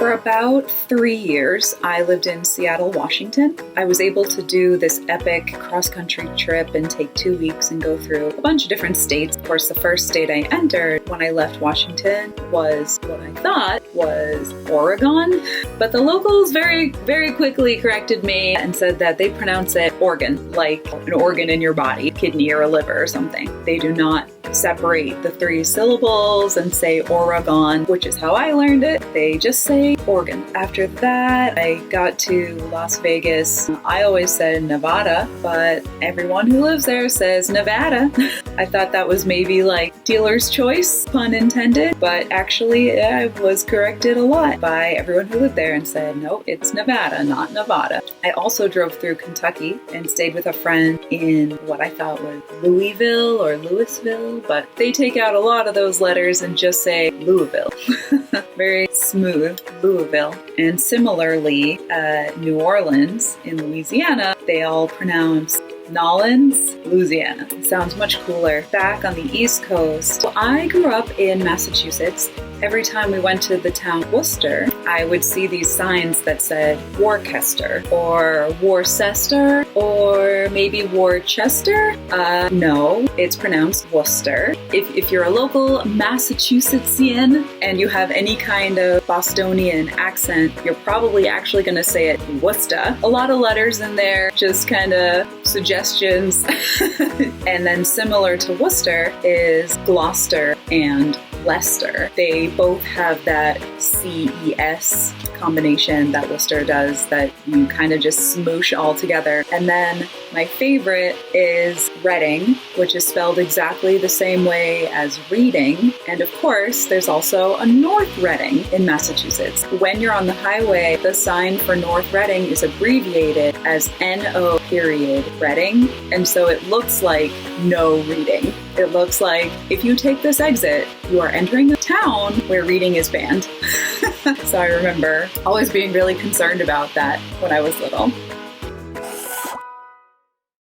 For about 3 years, I lived in Seattle, Washington. I was able to do this epic cross-country trip and take 2 weeks and go through a bunch of different states. Of course, the first state I entered when I left Washington was what I thought was Oregon, but the locals very, very quickly corrected me and said that they pronounce it Organ, like an organ in your body, kidney or a liver or something. They do not separate the 3 syllables and say Oregon, which is how I learned it. They just say Oregon. After that, I got to Las Vegas. I always said Nevada, but everyone who lives there says Nevada. I thought that was maybe like dealer's choice, pun intended, but actually I was corrected a lot by everyone who lived there and said, no, it's Nevada, not Nevada. I also drove through Kentucky and stayed with a friend in what I thought was Louisville or Louisville, but they take out a lot of those letters and just say Louisville. Very smooth, Louisville. And similarly, New Orleans in Louisiana, they all pronounce Nolens, Louisiana. It sounds much cooler. Back on the East Coast, well, I grew up in Massachusetts. Every time we went to the town Worcester, I would see these signs that said Worcester or Worcester or maybe Worcester. No, it's pronounced Worcester. If you're a local Massachusettsian and you have any kind of Bostonian accent, you're probably actually going to say it Worcester. A lot of letters in there, just kind of suggestions. And then similar to Worcester is Gloucester and Leicester. They both have that CES combination that Worcester does that you kind of just smoosh all together. And then my favorite is Reading, which is spelled exactly the same way as reading. And of course, there's also a North Reading in Massachusetts. When you're on the highway, the sign for North Reading is abbreviated as NO period Reading. And so it looks like no reading. It looks like if you take this exit, you are entering a town where reading is banned. So I remember always being really concerned about that when I was little.